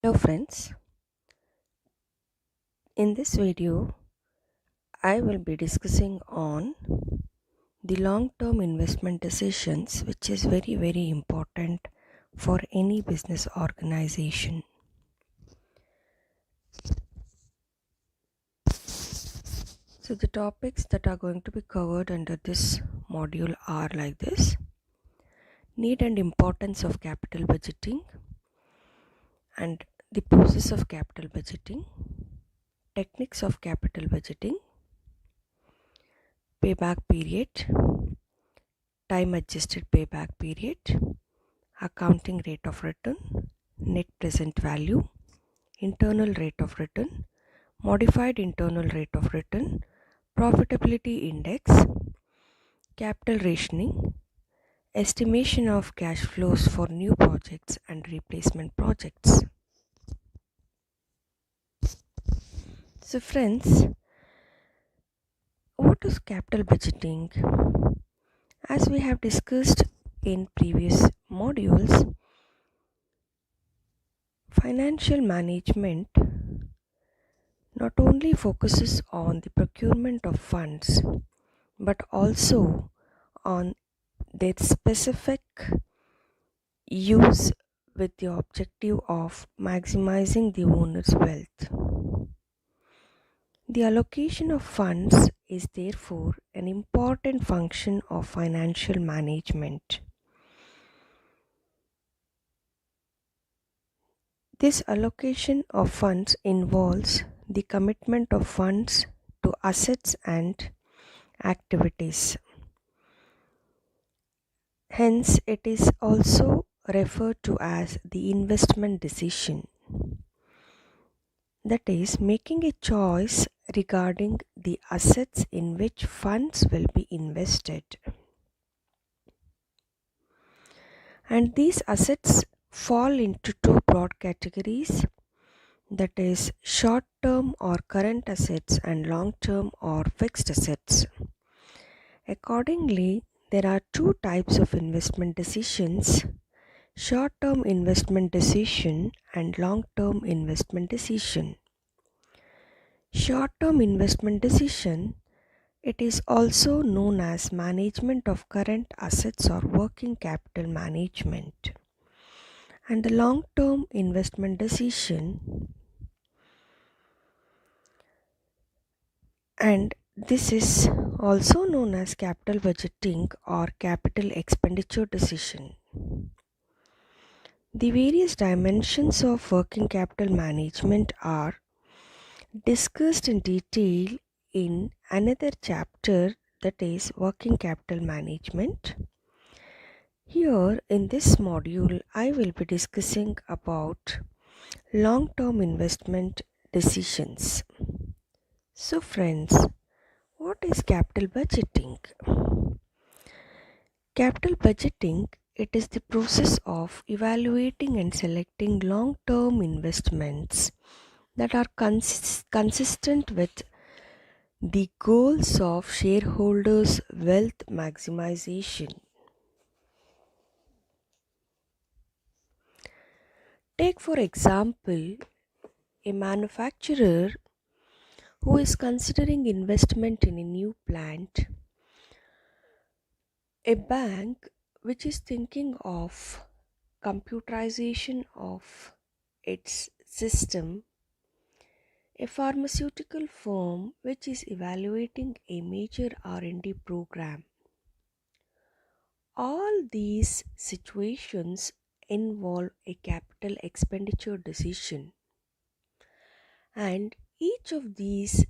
Hello friends, in this video I will be discussing on the long-term investment decisions which is very important for any business organization. So the topics that are going to be covered under this module are like this: need and importance of capital budgeting and the process of capital budgeting, techniques of capital budgeting, payback period, time adjusted payback period, accounting rate of return, net present value, internal rate of return, modified internal rate of return, profitability index, capital rationing, estimation of cash flows for new projects and replacement projects. So friends, what is capital budgeting? As we have discussed in previous modules, financial management not only focuses on the procurement of funds but also on their specific use with the objective of maximizing the owner's wealth. The allocation of funds is therefore an important function of financial management. This allocation of funds involves the commitment of funds to assets and activities. Hence, it is also referred to as the investment decision. That is, making a choice regarding the assets in which funds will be invested. And these assets fall into two broad categories, that is, short term or current assets and long term or fixed assets. Accordingly, there are two types of investment decisions: short term investment decision and long term investment decision. Short term investment decision, it is also known as management of current assets or working capital management. And the long term investment decision, and this is also known as capital budgeting or capital expenditure decision. The various dimensions of working capital management are discussed in detail in another chapter, that is working capital management. Here in this module I will be discussing about long-term investment decisions. So friends, what is capital budgeting? Capital budgeting, it is the process of evaluating and selecting long-term investments that are consistent with the goals of shareholders' wealth maximization. Take for example a manufacturer who is considering investment in a new plant, a bank which is thinking of computerization of its system, a pharmaceutical firm which is evaluating a major R&D program. All these situations involve a capital expenditure decision, and each of these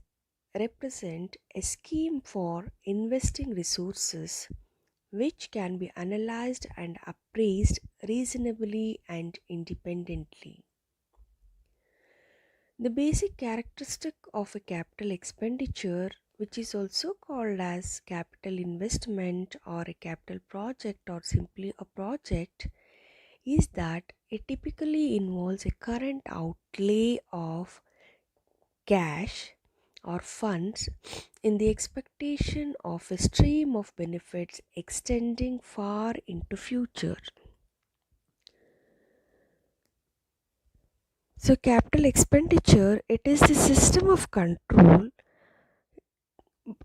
represent a scheme for investing resources which can be analyzed and appraised reasonably and independently. The basic characteristic of a capital expenditure, which is also called as capital investment or a capital project or simply a project, is that it typically involves a current outlay of cash or funds in the expectation of a stream of benefits extending far into future. So capital expenditure, it is the system of control,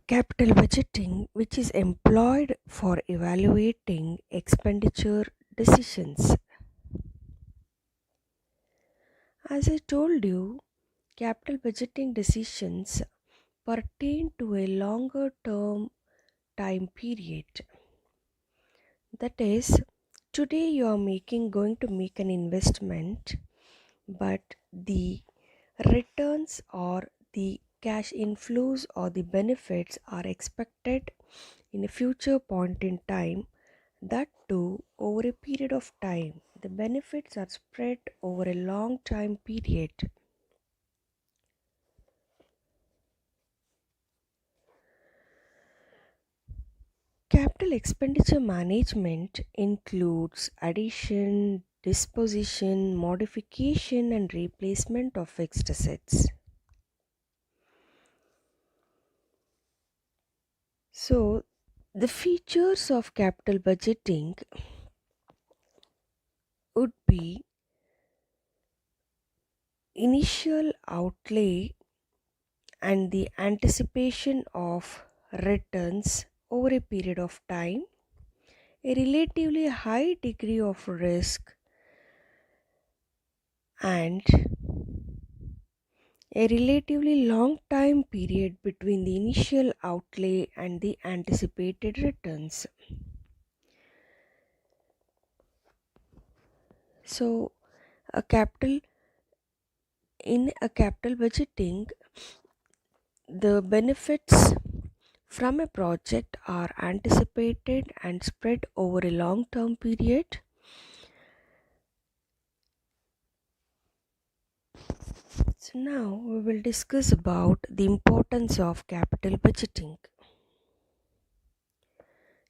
capital budgeting, which is employed for evaluating expenditure decisions. As I told you, capital budgeting decisions pertain to a longer term time period. That is, today you are going to make an investment, but the returns or the cash inflows or the benefits are expected in a future point in time, that too over a period of time. The benefits are spread over a long time period. Capital expenditure management includes addition, disposition, modification, and replacement of fixed assets. So, the features of capital budgeting would be initial outlay and the anticipation of returns over a period of time, a relatively high degree of risk, and a relatively long time period between the initial outlay and the anticipated returns. So, a capital in a capital budgeting, the benefits from a project are anticipated and spread over a long term period. So now we will discuss about the importance of capital budgeting.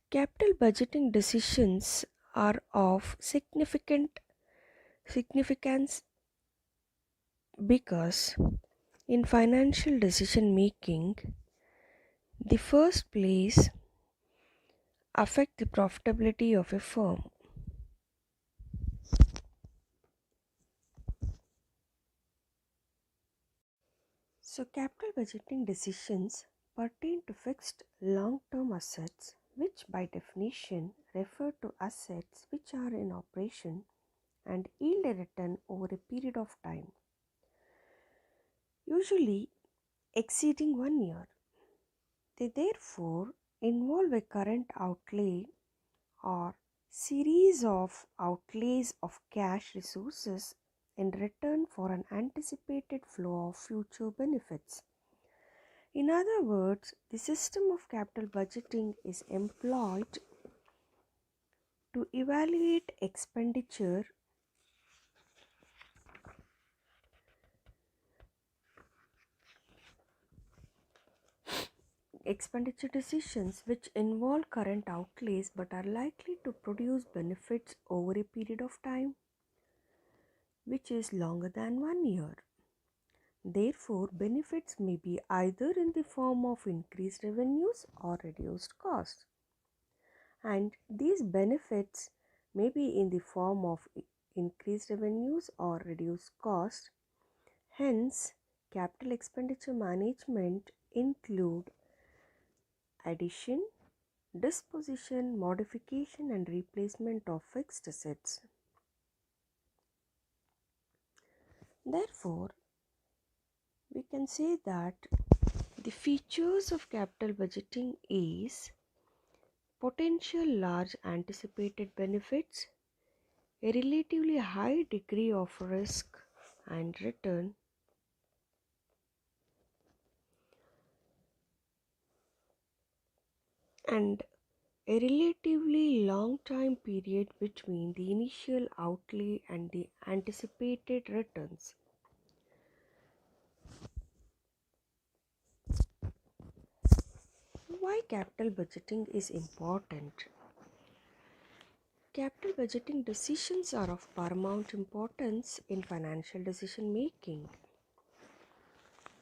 Capital budgeting decisions are of significance because in financial decision making, the first place affect the profitability of a firm. So capital budgeting decisions pertain to fixed long-term assets, which by definition refer to assets which are in operation and yield a return over a period of time, usually exceeding 1 year. They therefore involve a current outlay or series of outlays of cash resources in return for an anticipated flow of future benefits. In other words, the system of capital budgeting is employed to evaluate expenditure decisions which involve current outlays but are likely to produce benefits over a period of time which is longer than 1 year. Therefore, benefits may be either in the form of increased revenues or reduced costs. And these benefits may be in the form of increased revenues or reduced costs. Hence, capital expenditure management include addition, disposition, modification and replacement of fixed assets. Therefore, we can say that the features of capital budgeting is potential large anticipated benefits, a relatively high degree of risk and return, and a relatively long time period between the initial outlay and the anticipated returns. Why capital budgeting is important? Capital budgeting decisions are of paramount importance in financial decision making.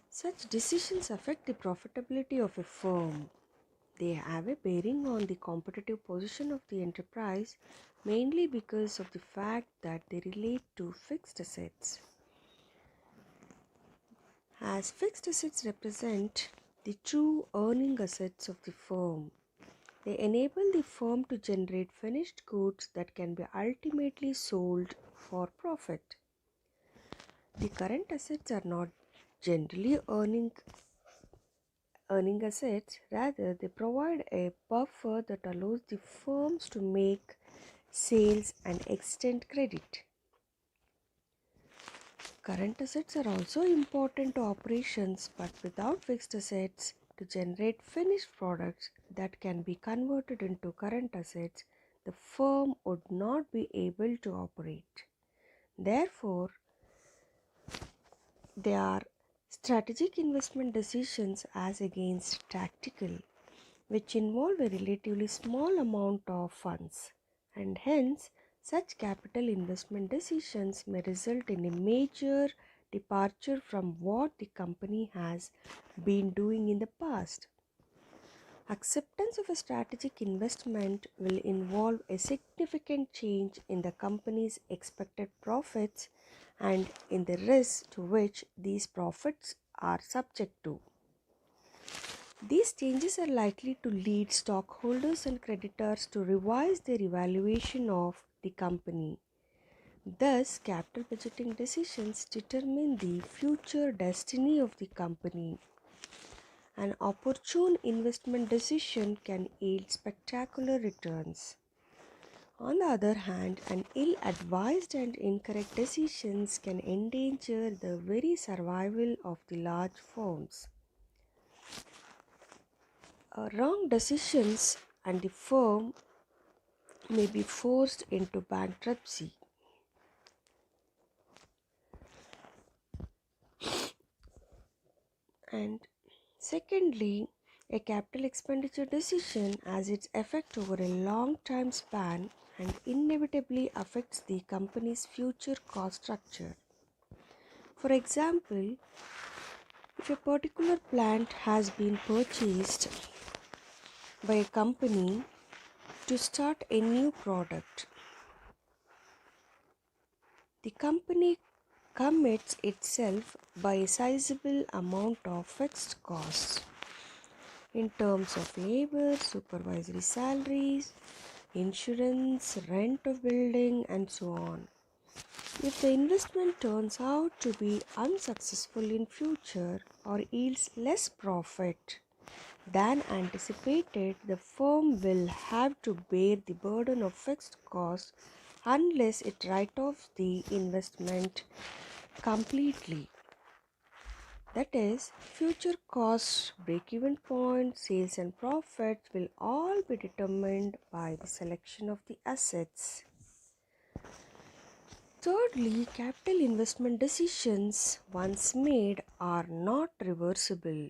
Such decisions affect the profitability of a firm. They have a bearing on the competitive position of the enterprise, mainly because of the fact that they relate to fixed assets. as fixed assets represent the true earning assets of the firm. They enable the firm to generate finished goods that can be ultimately sold for profit. The current assets are not generally earning assets, rather they provide a buffer that allows the firms to make sales and extend credit. Current assets are also important to operations, but without fixed assets to generate finished products that can be converted into current assets, the firm would not be able to operate. Therefore, they are strategic investment decisions as against tactical, which involve a relatively small amount of funds, and hence such capital investment decisions may result in a major departure from what the company has been doing in the past. Acceptance of a strategic investment will involve a significant change in the company's expected profits and in the risks to which these profits are subject to. These changes are likely to lead stockholders and creditors to revise their evaluation of the company. Thus, capital budgeting decisions determine the future destiny of the company. An opportune investment decision can yield spectacular returns. On the other hand, an ill-advised and incorrect decisions can endanger the very survival of the large firms. Wrong decisions and the firm may be forced into bankruptcy. And secondly, a capital expenditure decision has its effect over a long time span and inevitably affects the company's future cost structure. For example, if a particular plant has been purchased by a company to start a new product, the company commits itself by a sizable amount of fixed costs in terms of labor, supervisory salaries, insurance, rent of building, and so on. If the investment turns out to be unsuccessful in future or yields less profit than anticipated, the firm will have to bear the burden of fixed costs unless it writes off the investment completely. That is, future costs, break-even point, sales and profits will all be determined by the selection of the assets. Thirdly, capital investment decisions once made are not reversible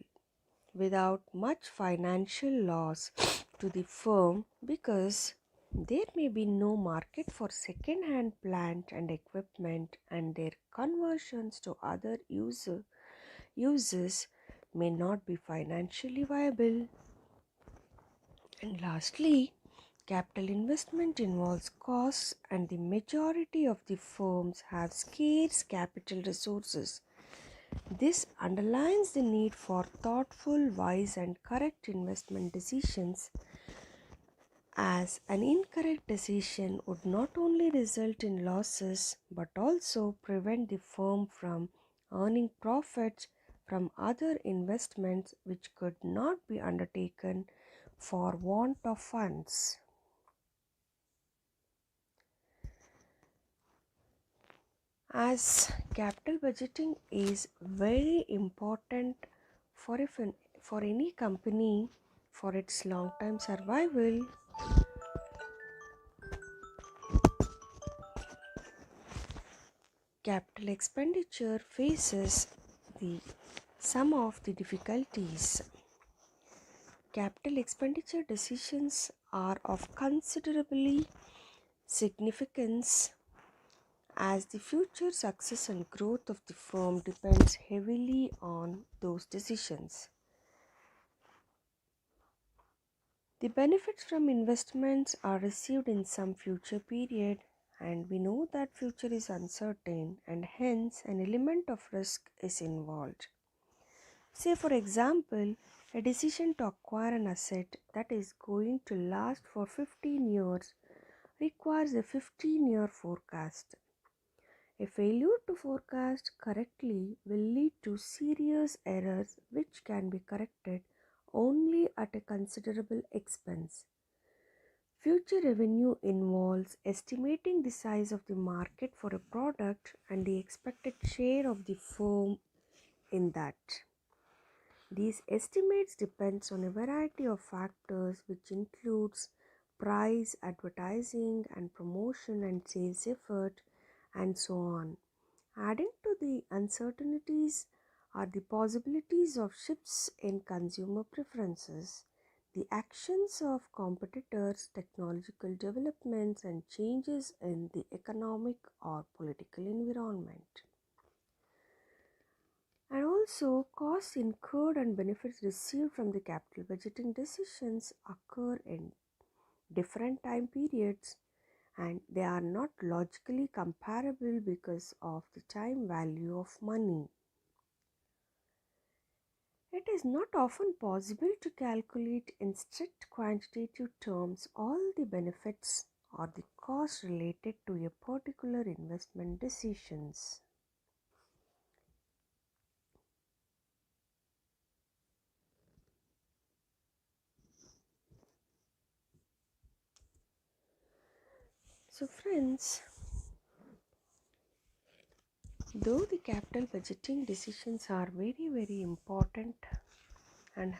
without much financial loss to the firm because there may be no market for second-hand plant and equipment, and their conversions to other uses may not be financially viable. And lastly, capital investment involves costs, and the majority of the firms have scarce capital resources. This underlines the need for thoughtful, wise, and correct investment decisions, as an incorrect decision would not only result in losses but also prevent the firm from earning profits from other investments which could not be undertaken for want of funds. As capital budgeting is very important for, for any company for its long term survival, capital expenditure faces some of the difficulties. Capital expenditure decisions are of considerably significance as the future success and growth of the firm depends heavily on those decisions. The benefits from investments are received in some future period, and we know that future is uncertain and hence an element of risk is involved. Say, for example, a decision to acquire an asset that is going to last for 15 years requires a 15-year forecast. A failure to forecast correctly will lead to serious errors which can be corrected only at a considerable expense. Future revenue involves estimating the size of the market for a product and the expected share of the firm in that. These estimates depends on a variety of factors which includes price, advertising and promotion and sales effort and so on. Adding to the uncertainties are the possibilities of shifts in consumer preferences, the actions of competitors, technological developments, and changes in the economic or political environment. And also, costs incurred and benefits received from the capital budgeting decisions occur in different time periods and they are not logically comparable because of the time value of money. It is not often possible to calculate in strict quantitative terms all the benefits or the costs related to a particular investment decisions. So friends, though the capital budgeting decisions are very important and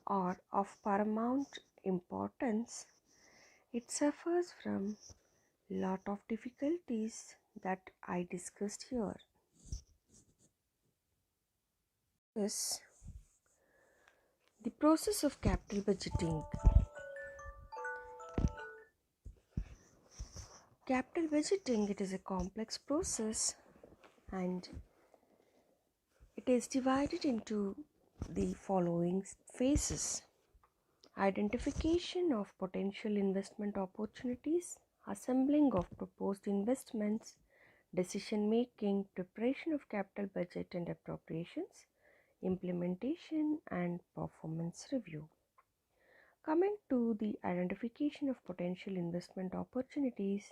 are of paramount importance, it suffers from lot of difficulties that I discussed here. Yes, the process of capital budgeting. Capital budgeting, it is a complex process and it is divided into the following phases: identification of potential investment opportunities, assembling of proposed investments, decision making, preparation of capital budget and appropriations, implementation, and performance review. Coming to the identification of potential investment opportunities,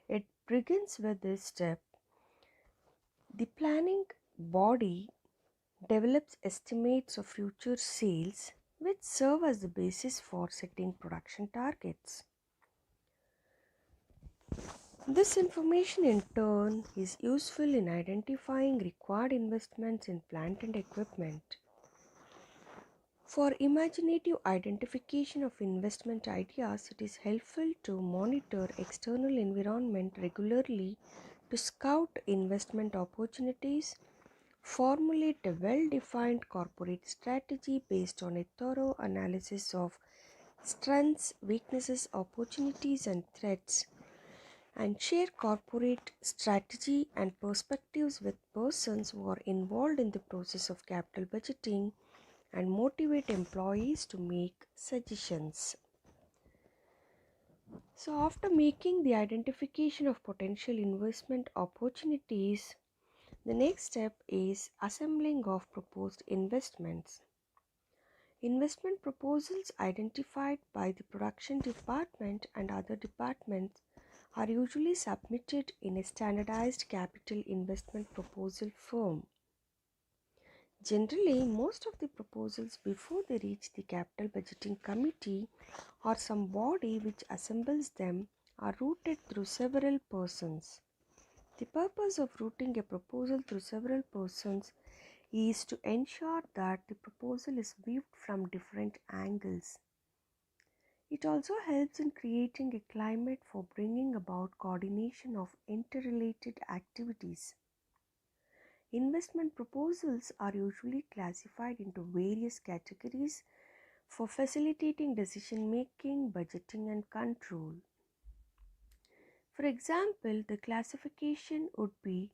it begins with this step. The planning body develops estimates of future sales which serve as the basis for setting production targets. This information in turn is useful in identifying required investments in plant and equipment. For imaginative identification of investment ideas, it is helpful to monitor external environment regularly to scout investment opportunities, formulate a well-defined corporate strategy based on a thorough analysis of strengths, weaknesses, opportunities, and threats, and share corporate strategy and perspectives with persons who are involved in the process of capital budgeting and motivate employees to make suggestions. So, after making the identification of potential investment opportunities, the next step is assembling of proposed investments. Investment proposals identified by the production department and other departments are usually submitted in a standardized capital investment proposal form. Generally, most of the proposals before they reach the capital budgeting committee or some body which assembles them are routed through several persons. The purpose of routing a proposal through several persons is to ensure that the proposal is viewed from different angles. It also helps in creating a climate for bringing about coordination of interrelated activities. Investment proposals are usually classified into various categories for facilitating decision making, budgeting, and control. For example, the classification would be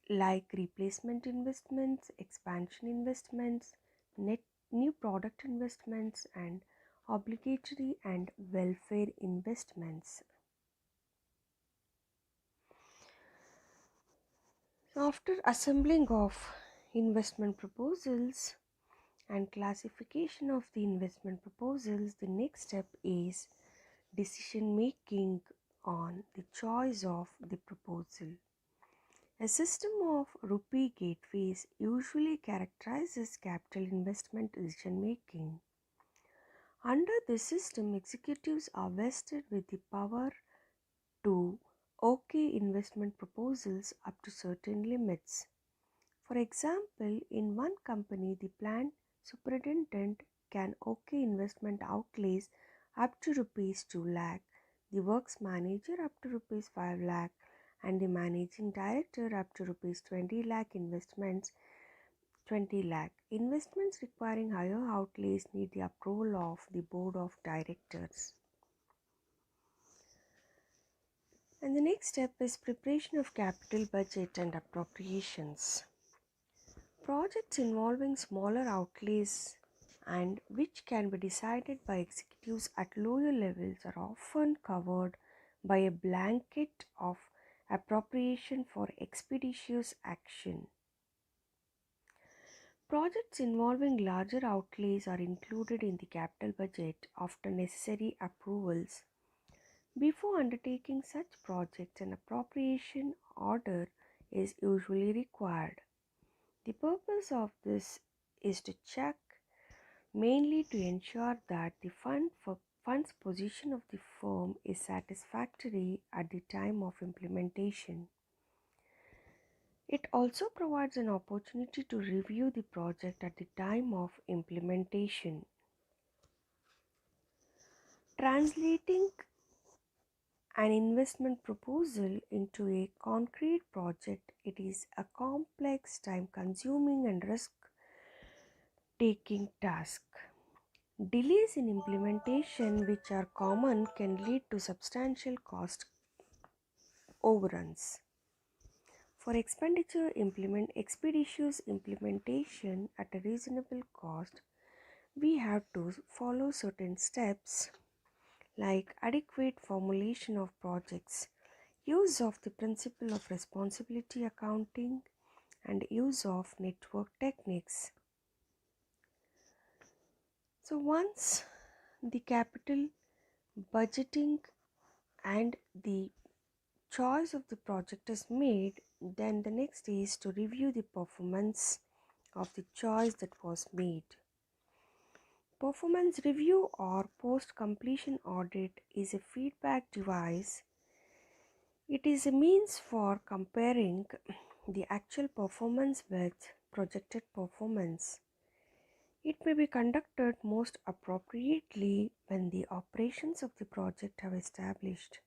like replacement investments, expansion investments, net new product investments, and obligatory and welfare investments. After assembling of investment proposals and classification of the investment proposals, the next step is decision making on the choice of the proposal. A system of rupee gateways usually characterizes capital investment decision making. Under this system, executives are vested with the power to OK investment proposals up to certain limits. For example, in one company, the plant superintendent can OK investment outlays up to rupees 2 lakh, the works manager up to rupees 5 lakh, and the managing director up to rupees 20 lakh investments 20 lakh. Investments requiring higher outlays need the approval of the board of directors. And the next step is preparation of capital budget and appropriations. Projects involving smaller outlays and which can be decided by executives at lower levels are often covered by a blanket of appropriation for expeditious action. Projects involving larger outlays are included in the capital budget after necessary approvals. Before undertaking such projects, an appropriation order is usually required. The purpose of this is to check, mainly to ensure that the funds position of the firm is satisfactory at the time of implementation. It also provides an opportunity to review the project at the time of implementation. Translating an investment proposal into a concrete project, it is a complex, time consuming and risk taking task. Delays in implementation, which are common, can lead to substantial cost overruns. For expeditious implementation at a reasonable cost, we have to follow certain steps like adequate formulation of projects, use of the principle of responsibility accounting, and use of network techniques. So once the capital budgeting and the choice of the project is made, then the next is to review the performance of the choice that was made. Performance review or post completion audit is a feedback device. It is a means for comparing the actual performance with projected performance. It may be conducted most appropriately when the operations of the project have established.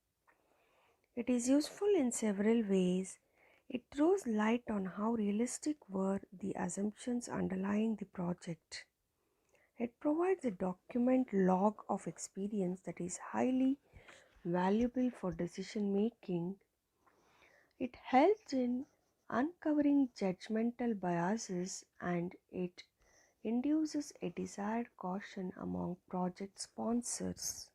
It is useful in several ways. It throws light on how realistic were the assumptions underlying the project. It provides a document log of experience that is highly valuable for decision making. It helps in uncovering judgmental biases and it induces a desired caution among project sponsors.